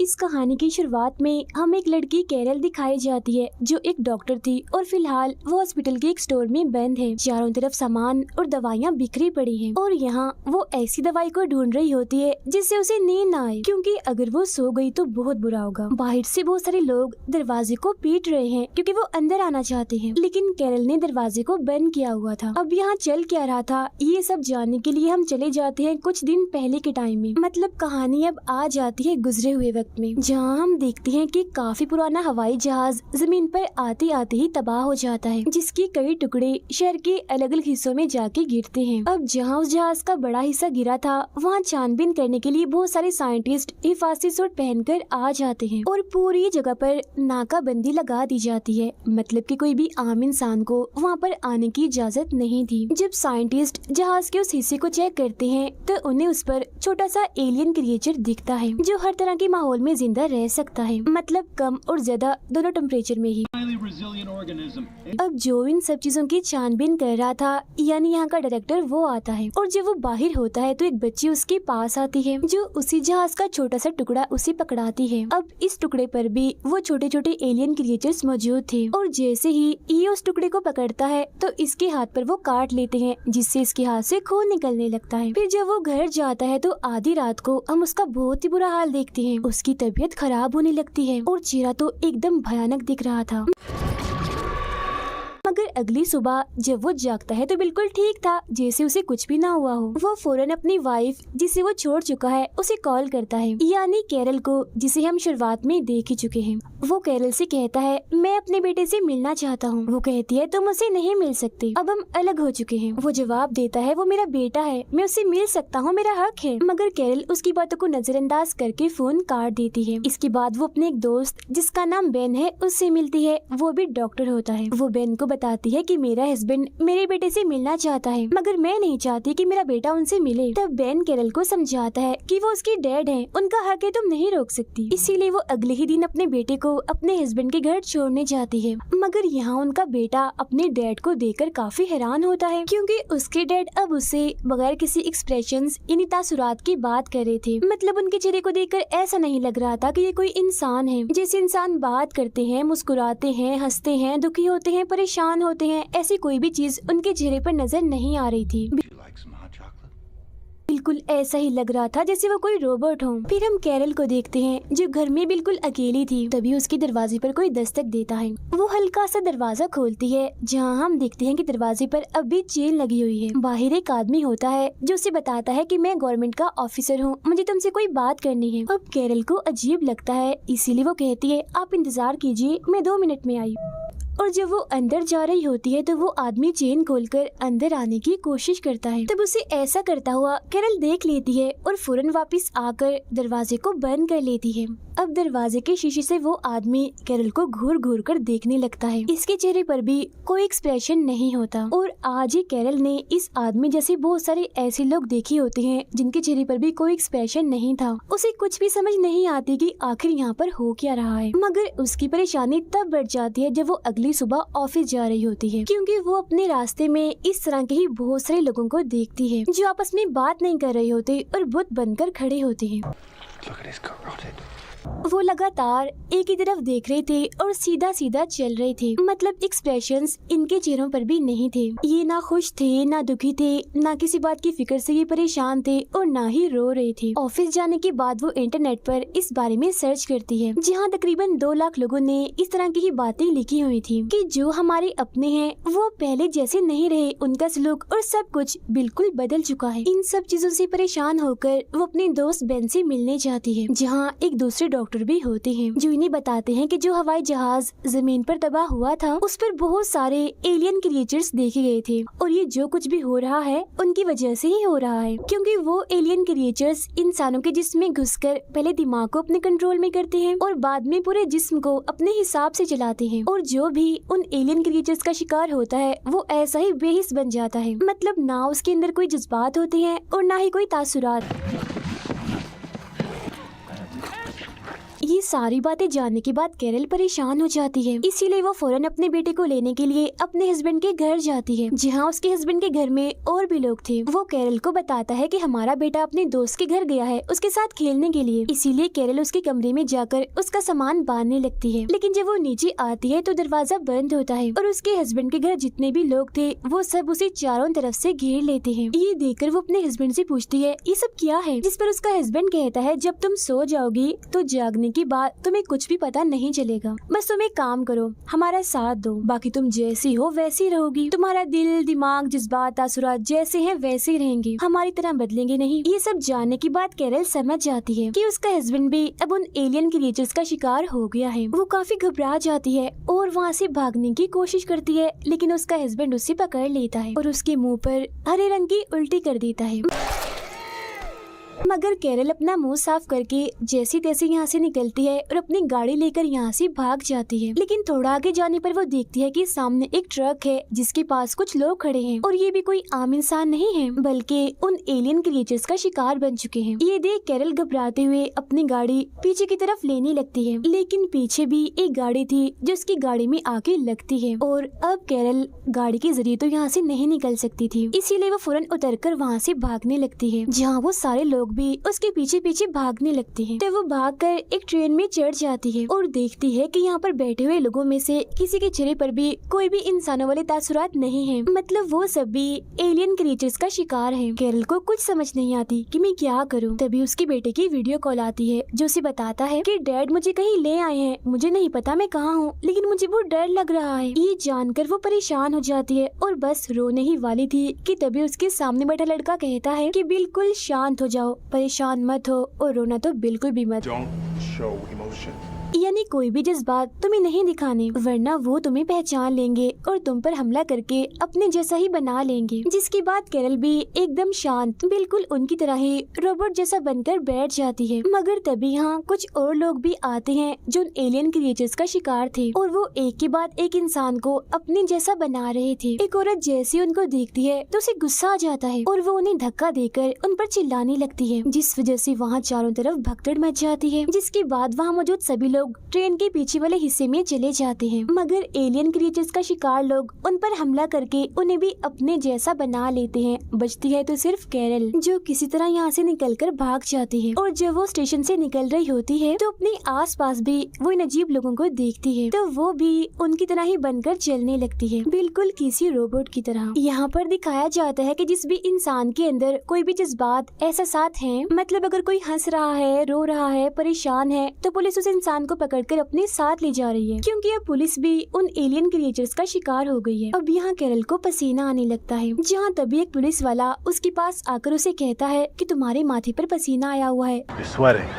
इस कहानी की शुरुआत में हम एक लड़की कैरल दिखाई जाती है जो एक डॉक्टर थी और फिलहाल वो हॉस्पिटल के एक स्टोर में बंद है। चारों तरफ सामान और दवाइयाँ बिखरी पड़ी हैं और यहाँ वो ऐसी दवाई को ढूंढ रही होती है जिससे उसे नींद ना आए, क्योंकि अगर वो सो गई तो बहुत बुरा होगा। बाहर से बहुत सारे लोग दरवाजे को पीट रहे हैं क्योंकि वो अंदर आना चाहते हैं, लेकिन कैरल ने दरवाजे को बंद किया हुआ था। अब यहाँ चल क्या रहा था ये सब जानने के लिए हम चले जाते हैं कुछ दिन पहले के टाइम में। मतलब कहानी अब आ जाती है गुजरे हुए वक्त में, जहाँ हम देखते हैं कि काफी पुराना हवाई जहाज जमीन पर आते आते ही तबाह हो जाता है, जिसके कई टुकड़े शहर के अलग अलग हिस्सों में जाके गिरते हैं। अब जहाँ उस जहाज का बड़ा हिस्सा गिरा था वहाँ छानबीन करने के लिए बहुत सारे साइंटिस्ट हिफाजती सूट पहनकर आ जाते हैं और पूरी जगह पर नाकाबंदी लगा दी जाती है। मतलब कि कोई भी आम इंसान को वहाँ पर आने की इजाजत नहीं थी। जब साइंटिस्ट जहाज के उस हिस्से को चेक करते हैं तो उन्हें उस पर छोटा सा एलियन क्रिएचर दिखता है जो हर तरह के माहौल में जिंदा रह सकता है, मतलब कम और ज्यादा दोनों टेम्परेचर में ही। अब जो इन सब चीजों की छानबीन कर रहा था यानी यहाँ का डायरेक्टर वो आता है और जब वो बाहर होता है तो एक बच्ची उसके पास आती है जो उसी जहाज का छोटा सा टुकड़ा उसे पकड़ाती है। अब इस टुकड़े पर भी वो छोटे छोटे एलियन क्रिएचर्स मौजूद थे और जैसे ही ये उस टुकड़े को पकड़ता है तो इसके हाथ पर वो काट लेते हैं, जिससे इसके हाथ से खून निकलने लगता है। फिर जब वो घर जाता है तो आधी रात को हम उसका बहुत ही बुरा हाल देखते हैं। उसकी तबीयत खराब होने लगती है और चेहरा तो एकदम भयानक दिख रहा था। मगर अगली सुबह जब वो जागता है तो बिल्कुल ठीक था, जैसे उसे कुछ भी ना हुआ हो। वो फौरन अपनी वाइफ जिसे वो छोड़ चुका है उसे कॉल करता है, यानी कैरल को, जिसे हम शुरुआत में देख ही चुके हैं। वो कैरल से कहता है मैं अपने बेटे से मिलना चाहता हूँ। वो कहती है तुम उसे नहीं मिल सकती, अब हम अलग हो चुके हैं। वो जवाब देता है वो मेरा बेटा है, मैं उससे मिल सकता हूँ, मेरा हक है। मगर कैरल उसकी बातों को नजरअंदाज करके फोन काट देती है। इसके बाद वो अपने एक दोस्त जिसका नाम बेन है उससे मिलती है। वो भी डॉक्टर होता है। वो बेन को बताती है कि मेरा हस्बैंड मेरे बेटे से मिलना चाहता है मगर मैं नहीं चाहती कि मेरा बेटा उनसे मिले। तब बेन कैरल को समझाता है कि वो उसकी डैड है, उनका हक है, तुम नहीं रोक सकती। इसीलिए वो अगले ही दिन अपने बेटे को अपने हस्बैंड के घर छोड़ने जाती है। मगर यहाँ उनका बेटा अपने डैड को देखकर काफी हैरान होता है क्योंकि उसके डैड अब उससे बगैर किसी एक्सप्रेशंस यानी तासुरात की बात कर रहे थे। मतलब उनके चेहरे को देखकर ऐसा नहीं लग रहा था कि ये कोई इंसान है। जैसे इंसान बात करते हैं, मुस्कुराते हैं, हंसते हैं, दुखी होते हैं, परेशान होते हैं, ऐसी कोई भी चीज उनके चेहरे पर नजर नहीं आ रही थी। बिल्कुल ऐसा ही लग रहा था जैसे वो कोई रोबोट हो। फिर हम कैरल को देखते हैं जो घर में बिल्कुल अकेली थी। तभी उसके दरवाजे पर कोई दस्तक देता है। वो हल्का सा दरवाजा खोलती है जहाँ हम देखते हैं कि दरवाजे पर अब भी चेन लगी हुई है। बाहर एक आदमी होता है जो उसे बताता है कि मैं गवर्नमेंट का ऑफिसर हूँ, मुझे तुमसे कोई बात करनी है। अब कैरल को अजीब लगता है, इसीलिए वो कहती है आप इंतजार कीजिए, मैं 2 मिनट में आई। और जब वो अंदर जा रही होती है तो वो आदमी चेन खोलकर अंदर आने की कोशिश करता है। तब उसे ऐसा करता हुआ कैरल देख लेती है और फौरन वापस आकर दरवाजे को बंद कर लेती है। अब दरवाजे के शीशे से वो आदमी कैरल को घूर घूर कर देखने लगता है। इसके चेहरे पर भी कोई एक्सप्रेशन नहीं होता। और आज ही कैरल ने इस आदमी जैसे बहुत सारे ऐसे लोग देखे होते हैं जिनके चेहरे पर भी कोई एक्सप्रेशन नहीं था। उसे कुछ भी समझ नहीं आती कि आखिर यहाँ पर हो क्या रहा है। मगर उसकी परेशानी तब बढ़ जाती है जब वो अगली सुबह ऑफिस जा रही होती है, क्योंकि वो अपने रास्ते में इस तरह के ही बहुत सारे लोगों को देखती है जो आपस में बात नहीं कर रहे होते और बुत बनकर खड़े होते हैं। वो लगातार एक ही तरफ देख रहे थे और सीधा सीधा चल रहे थे। मतलब एक्सप्रेशंस इनके चेहरों पर भी नहीं थे। ये ना खुश थे, ना दुखी थे, ना किसी बात की फिक्र से ये परेशान थे और ना ही रो रहे थे। ऑफिस जाने के बाद वो इंटरनेट पर इस बारे में सर्च करती है, जहाँ तकरीबन 2 लाख लोगों ने इस तरह की ही बातें लिखी हुई थी कि जो हमारे अपने हैं वो पहले जैसे नहीं रहे, उनका सलूक और सब कुछ बिल्कुल बदल चुका है। इन सब चीजों से परेशान होकर वो अपने दोस्त बेन से मिलने जाती है, जहाँ एक दूसरे डॉक्टर भी होते हैं जो इन्हें बताते हैं कि जो हवाई जहाज जमीन पर तबाह हुआ था उस पर बहुत सारे एलियन क्रिएचर्स देखे गए थे और ये जो कुछ भी हो रहा है उनकी वजह से ही हो रहा है, क्योंकि वो एलियन क्रिएचर्स इंसानों के जिस्म में घुसकर पहले दिमाग को अपने कंट्रोल में करते हैं और बाद में पूरे जिस्म को अपने हिसाब से चलाते हैं। और जो भी उन एलियन क्रिएचर्स का शिकार होता है वो ऐसा ही बेहिस बन जाता है। मतलब ना उसके अंदर कोई जज्बात होते हैं और ना ही कोई तासुरात। ये सारी बातें जानने के बाद कैरल परेशान हो जाती है, इसीलिए वो फौरन अपने बेटे को लेने के लिए अपने हस्बैंड के घर जाती है, जहाँ उसके हस्बैंड के घर में और भी लोग थे। वो कैरल को बताता है कि हमारा बेटा अपने दोस्त के घर गया है उसके साथ खेलने के लिए, इसीलिए कैरल उसके कमरे में जाकर उसका सामान बांधने लगती है। लेकिन जब वो नीचे आती है तो दरवाजा बंद होता है और उसके हस्बैंड के घर जितने भी लोग थे वो सब उसे चारों तरफ से घेर लेते हैं। ये देखकर वो अपने हस्बैंड से पूछती है ये सब क्या है, जिस पर उसका हस्बैंड कहता है जब तुम सो जाओगी तो जागने के बाद तुम्हें कुछ भी पता नहीं चलेगा, बस तुम एक काम करो, हमारा साथ दो, बाकी तुम जैसी हो वैसी रहोगी, तुम्हारा दिल दिमाग जज्बात तासुरात जैसे हैं वैसे ही रहेंगे, हमारी तरह बदलेंगे नहीं। ये सब जानने के बाद कैरल समझ जाती है कि उसका हस्बैंड भी अब उन एलियन क्रिएचर्स का शिकार हो गया है। वो काफी घबरा जाती है और वहाँ से भागने की कोशिश करती है, लेकिन उसका हस्बैंड उसे पकड़ लेता है और उसके मुंह पर हरे रंग की उल्टी कर देता है। मगर कैरल अपना मुंह साफ करके जैसी तैसी यहाँ से निकलती है और अपनी गाड़ी लेकर यहाँ से भाग जाती है। लेकिन थोड़ा आगे जाने पर वो देखती है कि सामने एक ट्रक है जिसके पास कुछ लोग खड़े हैं और ये भी कोई आम इंसान नहीं है बल्कि उन एलियन क्रिएचर्स का शिकार बन चुके हैं। ये देख कैरल घबराते हुए अपनी गाड़ी पीछे की तरफ लेने लगती है, लेकिन पीछे भी एक गाड़ी थी जो उसकी गाड़ी में आके लगती है और अब कैरल गाड़ी के जरिए तो यहाँ से नहीं निकल सकती थी, इसीलिए वो फौरन उतरकर वहाँ से भागने लगती है, जहाँ वो सारे लोग भी उसके पीछे पीछे भागने लगते हैं। तो वो भागकर एक ट्रेन में चढ़ जाती है और देखती है कि यहाँ पर बैठे हुए लोगों में से किसी के चेहरे पर भी कोई भी इंसानों वाले तासुरात नहीं है, मतलब वो सब भी एलियन क्रिएचर्स का शिकार है। कैरल को कुछ समझ नहीं आती कि मैं क्या करूँ। तभी उसके बेटे की वीडियो कॉल आती है जो उसे बताता है कि डैड मुझे कहीं ले आए हैं, मुझे नहीं पता मैं कहाँ हूँ, लेकिन मुझे बहुत डर लग रहा है। ये जानकर वो परेशान हो जाती है और बस रोने ही वाली थी कि तभी उसके सामने बैठा लड़का कहता है कि बिल्कुल शांत हो जाओ, परेशान मत हो और रोना तो बिल्कुल भी मत। Don't show emotion. यानी कोई भी जज्बात तुम्हें नहीं दिखाने, वरना वो तुम्हें पहचान लेंगे और तुम पर हमला करके अपने जैसा ही बना लेंगे। जिसके बाद कैरल भी एकदम शांत बिल्कुल उनकी तरह ही रोबोट जैसा बनकर बैठ जाती है। मगर तभी यहाँ कुछ और लोग भी आते हैं जो एलियन क्रिएचर्स का शिकार थे और वो एक के बाद एक इंसान को अपने जैसा बना रहे थे। एक औरत जैसी उनको देखती है तो उसे गुस्सा आ जाता है और वो उन्हें धक्का देकर उन पर चिल्लाने लगती है, जिस वजह से वहाँ चारों तरफ भगदड़ मच जाती है। जिसके बाद वहाँ मौजूद सभी लोग ट्रेन के पीछे वाले हिस्से में चले जाते हैं, मगर एलियन क्रिएचर्स का शिकार लोग उन पर हमला करके उन्हें भी अपने जैसा बना लेते हैं। बचती है तो सिर्फ कैरल, जो किसी तरह यहाँ से निकलकर भाग जाती है और जब वो स्टेशन से निकल रही होती है तो अपने आसपास भी वो इन अजीब लोगों को देखती है, तो वो भी उनकी तरह ही बनकर चलने लगती है, बिल्कुल किसी रोबोट की तरह। यहाँ पर दिखाया जाता है कि जिस भी इंसान के अंदर कोई भी जज्बात एहसासात हैं, मतलब अगर कोई हंस रहा है, रो रहा है, परेशान है, तो पुलिस उस इंसान को पकड़कर अपने साथ ले जा रही है, क्योंकि अब पुलिस भी उन एलियन क्रिएचर्स का शिकार हो गई है। अब यहाँ कैरल को पसीना आने लगता है, जहाँ तभी एक पुलिस वाला उसके पास आकर उसे कहता है कि तुम्हारे माथे पर पसीना आया हुआ है, You're sweating.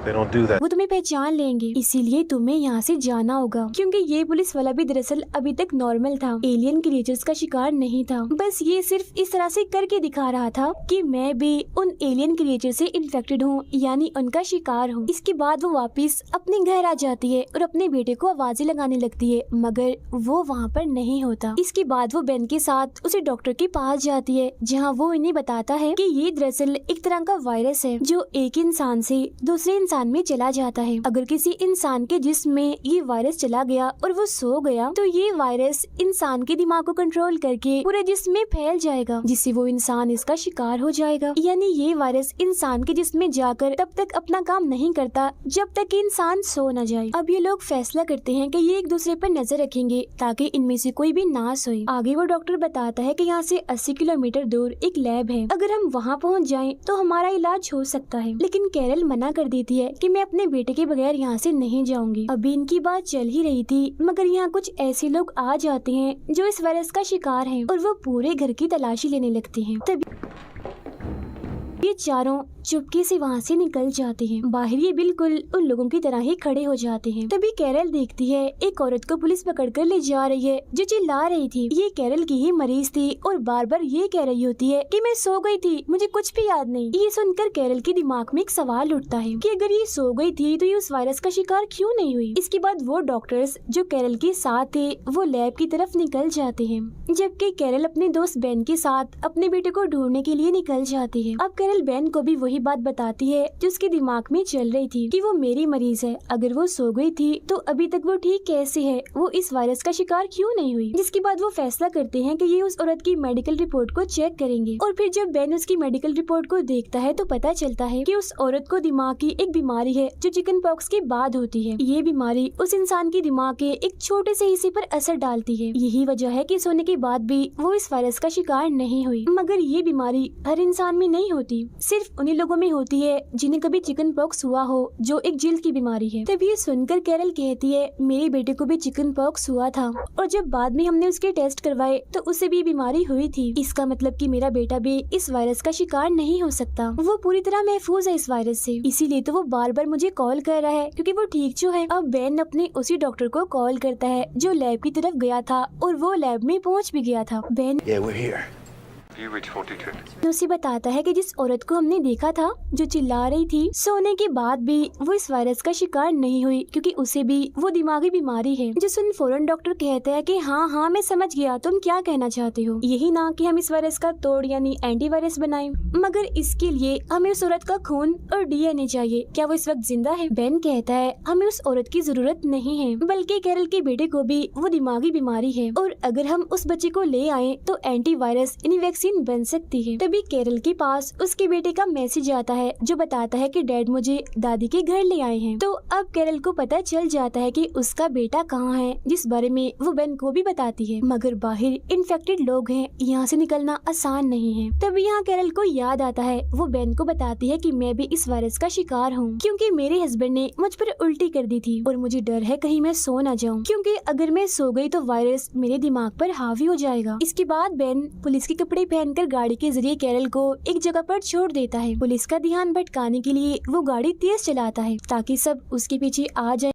They don't do that. वो तुम्हें पहचान लेंगे, इसीलिए तुम्हें यहाँ से जाना होगा। क्योंकि ये पुलिस वाला भी दरअसल अभी तक नॉर्मल था, एलियन क्रिएचर्स का शिकार नहीं था, बस ये सिर्फ इस तरह से करके दिखा रहा था कि मैं भी उन एलियन क्रिएचर से इन्फेक्टेड हूँ, यानी उनका शिकार हूँ। इसके बाद वो वापस अपने घर आ जाती है और अपने बेटे को आवाजें लगाने लगती है, मगर वो वहाँ पर नहीं होता। इसके बाद वो बेन के साथ उसे डॉक्टर के पास जाती है, जहाँ वो इन्हें बताता है कि ये दरअसल एक तरह का वायरस है जो एक इंसान से दूसरे इंसान में चला जाता है। अगर किसी इंसान के जिस्म में ये वायरस चला गया और वो सो गया तो ये वायरस इंसान के दिमाग को कंट्रोल करके पूरे जिस्म में फैल जाएगा, जिससे वो इंसान इसका शिकार हो जाएगा। यानी ये वायरस इंसान के जिस्म में जाकर तब तक अपना काम नहीं करता जब तक कि इंसान सो न जाए। अब ये लोग फैसला करते हैं कि ये एक दूसरे पर नजर रखेंगे ताकि इनमें से कोई भी ना सोए। आगे वो डॉक्टर बताता है कि यहाँ से 80 किलोमीटर दूर एक लैब है, अगर हम वहाँ पहुँच जाएं तो हमारा इलाज हो सकता है। लेकिन कैरल मना कर देती है कि मैं अपने बेटे के बगैर यहाँ से नहीं जाऊंगी। अभी इनकी बात चल ही रही थी, मगर यहाँ कुछ ऐसे लोग आ जाते हैं जो इस वायरस का शिकार हैं और वो पूरे घर की तलाशी लेने लगते हैं। तभी ये चारों चुपके से वहाँ से निकल जाते हैं। बाहर ये बिल्कुल उन लोगों की तरह ही खड़े हो जाते हैं। तभी कैरल देखती है एक औरत को पुलिस पकड़कर ले जा रही है जो चिल्ला रही थी। ये कैरल की ही मरीज थी और बार बार ये कह रही होती है कि मैं सो गई थी, मुझे कुछ भी याद नहीं। ये सुनकर कैरल के दिमाग में एक सवाल उठता है कि अगर ये सो गई थी तो ये उस वायरस का शिकार क्यों नहीं हुई। इसके बाद वो डॉक्टर्स जो कैरल के साथ थे वो लैब की तरफ निकल जाते हैं, जबकि कैरल अपने दोस्त बेन के साथ अपने बेटे को ढूंढने के लिए निकल जाती है। अब कैरल कैरल बेन को भी वही बात बताती है जो उसके दिमाग में चल रही थी कि वो मेरी मरीज है, अगर वो सो गई थी तो अभी तक वो ठीक कैसे है, वो इस वायरस का शिकार क्यों नहीं हुई। जिसके बाद वो फैसला करते हैं कि ये उस औरत की मेडिकल रिपोर्ट को चेक करेंगे। और फिर जब बेन उसकी मेडिकल रिपोर्ट को देखता है तो पता चलता है कि उस औरत को दिमाग की एक बीमारी है जो चिकन पॉक्स के बाद होती है। ये बीमारी उस इंसान की दिमाग के एक छोटे से हिस्से पर असर डालती है। यही वजह है कि सोने के बाद भी वो इस वायरस का शिकार नहीं हुई। मगर ये बीमारी हर इंसान में नहीं होती, सिर्फ उन्हीं लोगों में होती है जिन्हें कभी चिकन पॉक्स हुआ हो, जो एक जिल्द की बीमारी है। तब ये सुनकर कैरल कहती है मेरे बेटे को भी चिकन पॉक्स हुआ था और जब बाद में हमने उसके टेस्ट करवाए तो उसे भी बीमारी हुई थी। इसका मतलब कि मेरा बेटा भी इस वायरस का शिकार नहीं हो सकता, वो पूरी तरह महफूज है इस वायरस से। इसीलिए तो वो बार बार मुझे कॉल कर रहा है क्योंकि वो ठीक जो है। अब बेन अपने उसी डॉक्टर को कॉल करता है जो लैब की तरफ गया था और वो लैब में पहुंच भी गया था। Ben Yeah, we're here. You reach 42. उसे बताता है कि जिस औरत को हमने देखा था जो चिल्ला रही थी, सोने के बाद भी वो इस वायरस का शिकार नहीं हुई क्योंकि उसे भी वो दिमागी बीमारी है। जो सुन फौरन डॉक्टर कहता है कि हाँ मैं समझ गया, तुम क्या कहना चाहते हो, यही ना कि हम इस वायरस का तोड़ यानी एंटीवायरस बनाएं, मगर इसके लिए हमें उस औरत का खून और डीएनए चाहिए। क्या वो इस वक्त जिंदा है? बेन कहता है हमें उस औरत की जरूरत नहीं है, बल्कि कैरल के बेटे को भी वो दिमागी बीमारी है और अगर हम उस बच्चे को ले आए तो एंटीवायरस यानी वैक्सीन बन सकती है। तभी कैरल के पास उसके बेटे का मैसेज आता है जो बताता है कि डैड मुझे दादी के घर ले आए हैं। तो अब कैरल को पता चल जाता है कि उसका बेटा कहाँ है, जिस बारे में वो बेन को भी बताती है। मगर बाहर इन्फेक्टेड लोग हैं, यहाँ से निकलना आसान नहीं है। तभी यहाँ कैरल को याद आता है, वो बेन को बताती है कि मैं भी इस वायरस का शिकार हूँ क्योंकि मेरे हस्बैंड ने मुझ पर उल्टी कर दी थी और मुझे डर है कहीं मैं सो न जाऊँ, क्योंकि अगर मैं सो गई तो वायरस मेरे दिमाग पर हावी हो जाएगा। इसके बाद बेन पुलिस के कपड़े पहनकर गाड़ी के जरिए कैरल को एक जगह पर छोड़ देता है। पुलिस का ध्यान भटकाने के लिए वो गाड़ी तेज चलाता है ताकि सब उसके पीछे आ जाए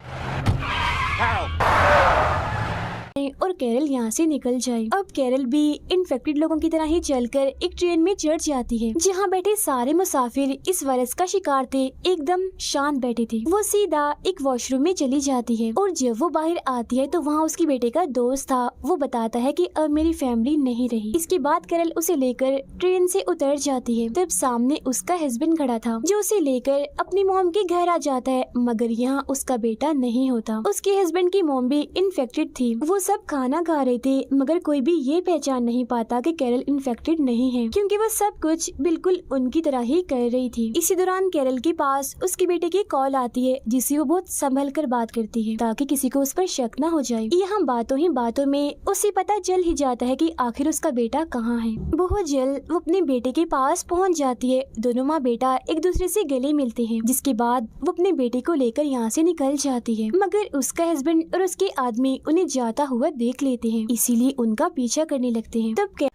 और कैरल यहाँ से निकल जाए। अब कैरल भी इन्फेक्टेड लोगों की तरह ही चलकर एक ट्रेन में चढ़ जाती है जहाँ बैठे सारे मुसाफिर इस वायरस का शिकार थे, एकदम शांत बैठे थे। वो सीधा एक वॉशरूम में चली जाती है और जब वो बाहर आती है तो वहाँ उसके बेटे का दोस्त था। वो बताता है कि अब मेरी फैमिली नहीं रही। इसके बाद कैरल उसे लेकर ट्रेन से उतर जाती है। तब सामने उसका हस्बैंड खड़ा था जो उसे लेकर अपनी मॉम के घर आ जाता है, मगर यहाँ उसका बेटा नहीं होता। उसके हस्बैंड की मॉम भी इन्फेक्टेड थी। वो सब खाना खा रहे थे मगर कोई भी ये पहचान नहीं पाता कि कैरल इन्फेक्टेड नहीं है क्योंकि वो सब कुछ बिल्कुल उनकी तरह ही कर रही थी। इसी दौरान कैरल के पास उसके बेटे की कॉल आती है जिससे वो बहुत संभल कर बात करती है ताकि किसी को उस पर शक न हो जाए। यहाँ बातों ही बातों में उसे पता चल ही जाता है कि आखिर उसका बेटा कहाँ है। बहुत जल्द वो अपने बेटे के पास पहुँच जाती है। दोनों माँ बेटा एक दूसरे से गले मिलते हैं, जिसके बाद वो अपने बेटे को लेकर यहाँ से निकल जाती है। मगर उसका हस्बैंड और उसके आदमी उन्हें जाता हुआ देख लेते हैं, इसीलिए उनका पीछा करने लगते हैं। तब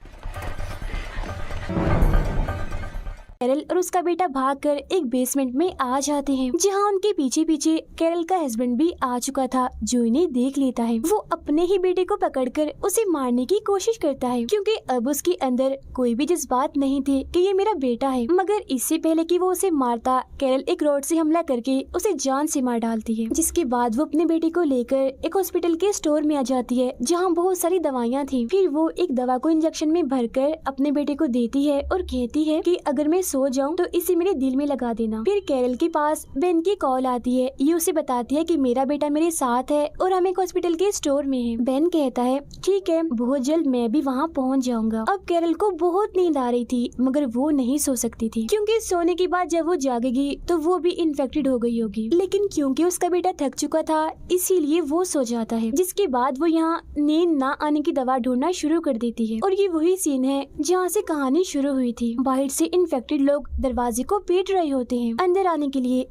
कैरल और उसका बेटा भागकर एक बेसमेंट में आ जाते हैं जहां उनके पीछे पीछे कैरल का हस्बैंड भी आ चुका था जो इन्हें देख लेता है। वो अपने ही बेटे को पकड़कर उसे मारने की कोशिश करता है क्योंकि अब उसके अंदर कोई भी जज्बात नहीं थे कि ये मेरा बेटा है। मगर इससे पहले कि वो उसे मारता, कैरल एक रॉड से हमला करके उसे जान से मार डालती है। जिसके बाद वो अपने बेटे को लेकर एक हॉस्पिटल के स्टोर में आ जाती है जहाँ बहुत सारी दवाइयाँ थी। फिर वो एक दवा को इंजेक्शन में भरकर अपने बेटे को देती है और कहती है कि अगर मैं सो जाऊं तो इसे मेरे दिल में लगा देना। फिर कैरल के पास बेन की कॉल आती है। ये उसे बताती है कि मेरा बेटा मेरे साथ है और हम एक हॉस्पिटल के स्टोर में हैं। बेन कहता है ठीक है, बहुत जल्द मैं भी वहाँ पहुँच जाऊंगा। अब कैरल को बहुत नींद आ रही थी मगर वो नहीं सो सकती थी क्योंकि सोने के बाद जब वो जागेगी तो वो भी इन्फेक्टेड हो गई होगी। लेकिन क्योंकि उसका बेटा थक चुका था इसीलिए वो सो जाता है। जिसके बाद वो यहाँ नींद ना आने की दवा ढूंढना शुरू कर देती है और ये वही सीन है जहाँ से कहानी शुरू हुई थी। बाहर से इन्फेक्टेड लोग दरवाजे को पीट रहे होते हैं अंदर आने के लिए,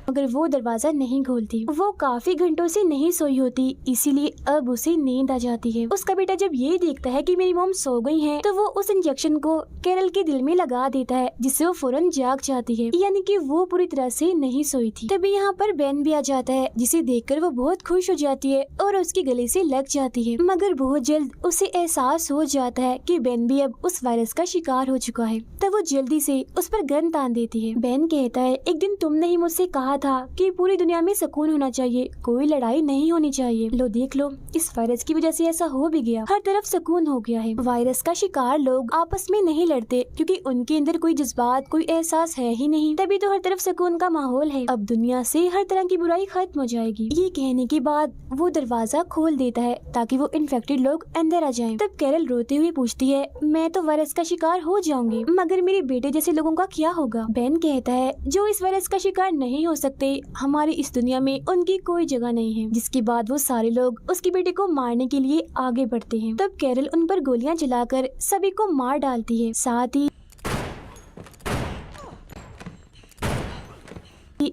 मगर वो दरवाजा नहीं खोलती। वो काफी घंटों से नहीं सोई होती इसीलिए अब उसे नींद आ जाती है। उसका बेटा जब ये देखता है कि मेरी मॉम सो गई है तो वो उस इंजेक्शन को कैरल के दिल में लगा देता है जिससे वो फौरन जाग जाती है, यानी कि वो पूरी तरह से नहीं सोई थी। तभी यहाँ पर बेन भी आ जाता है जिसे देखकर वो बहुत खुश हो जाती है और उसके गले से लग जाती है। मगर बहुत जल्द उसे एहसास हो जाता है कि बेन भी अब उस वायरस का शिकार हो चुका है। तब वो जल्दी से उस पर गन तान देती है। बेन कहता है एक दिन तुमने ही मुझसे कहा था कि पूरी दुनिया में सुकून होना चाहिए, कोई लड़ाई नहीं होनी चाहिए। लो देख लो, इस वायरस की वजह से ऐसा हो भी गया, हर तरफ सुकून हो गया है। वायरस का शिकार लोग आपस में नहीं लड़ते क्योंकि उनके अंदर कोई जज्बात, कोई एहसास है ही नहीं, तभी तो हर तरफ सुकून का माहौल है। अब दुनिया से हर तरह की बुराई खत्म हो जाएगी। ये कहने के बाद वो दरवाजा खोल देता है ताकि वो इन्फेक्टेड लोग अंदर आ जाएं। तब कैरल रोते हुए पूछती है, मैं तो वायरस का शिकार हो जाऊंगी, मगर मेरे बेटे जैसे लोगों का क्या होगा? बेन कहता है, जो इस वायरस का शिकार नहीं हो सकते, हमारी इस दुनिया में उनकी कोई जगह नहीं है। जिसके बाद वो सारे लोग उसके बेटे को मारने के लिए आगे बढ़ते हैं। तब कैरल उन पर गोलियां चलाकर सभी को मार डालती है। साथ ही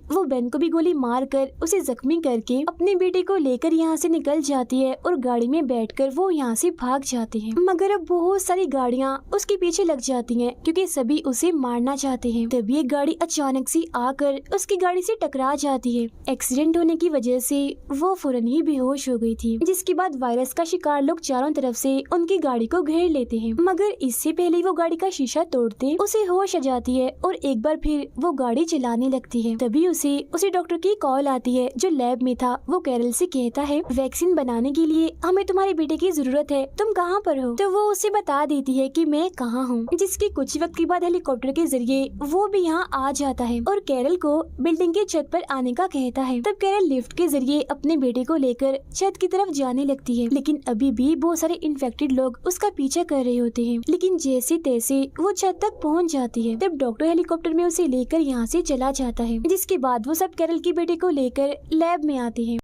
वो बेन को भी गोली मारकर उसे जख्मी करके अपने बेटे को लेकर यहाँ से निकल जाती है और गाड़ी में बैठकर वो यहाँ से भाग जाते हैं। मगर अब बहुत सारी गाड़ियाँ उसके पीछे लग जाती हैं क्योंकि सभी उसे मारना चाहते हैं। तभी एक गाड़ी अचानक से आकर उसकी गाड़ी से टकरा जाती है। एक्सीडेंट होने की वजह से वो फौरन ही बेहोश हो गई थी। जिसके बाद वायरस का शिकार लोग चारों तरफ से उनकी गाड़ी को घेर लेते हैं, मगर इससे पहले वो गाड़ी का शीशा तोड़ते उसे होश आ जाती है और एक बार फिर वो गाड़ी चलाने लगती है। तभी उसे डॉक्टर की कॉल आती है जो लैब में था। वो कैरल से कहता है, वैक्सीन बनाने के लिए हमें तुम्हारे बेटे की जरूरत है, तुम कहाँ पर हो? तो वो उसे बता देती है कि मैं कहाँ हूँ। जिसके कुछ वक्त के बाद हेलीकॉप्टर के जरिए वो भी यहाँ आ जाता है और कैरल को बिल्डिंग की छत पर आने का कहता है। तब कैरल लिफ्ट के जरिए अपने बेटे को लेकर छत की तरफ जाने लगती है, लेकिन अभी भी बहुत सारे इन्फेक्टेड लोग उसका पीछा कर रहे होते हैं। लेकिन जैसे तैसे वो छत तक पहुँच जाती है। तब डॉक्टर हेलीकॉप्टर में उसे लेकर यहाँ से चला जाता है। जिसके बाद वो सब कैरल के बेटे को लेकर लैब में आते हैं।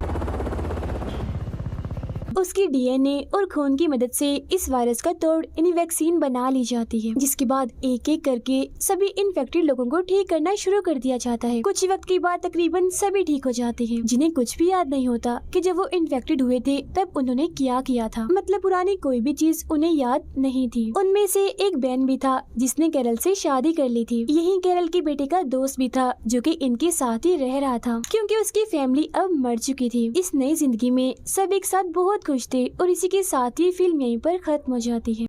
उसकी डीएनए और खून की मदद से इस वायरस का तोड़ यानी वैक्सीन बना ली जाती है। जिसके बाद एक एक करके सभी इन्फेक्टेड लोगों को ठीक करना शुरू कर दिया जाता है। कुछ वक्त के बाद तकरीबन सभी ठीक हो जाते हैं, जिन्हें कुछ भी याद नहीं होता कि जब वो इन्फेक्टेड हुए थे तब उन्होंने क्या किया था। मतलब पुरानी कोई भी चीज उन्हें याद नहीं थी। उनमें से एक बेन भी था जिसने कैरल से शादी कर ली थी। यही कैरल के बेटे का दोस्त भी था जो कि इनके साथ ही रह रहा था क्योंकि उसकी फैमिली अब मर चुकी थी। इस नई जिंदगी में सब एक साथ बहुत खुश थे और इसी के साथ ही फिल्म यहीं पर खत्म हो जाती है।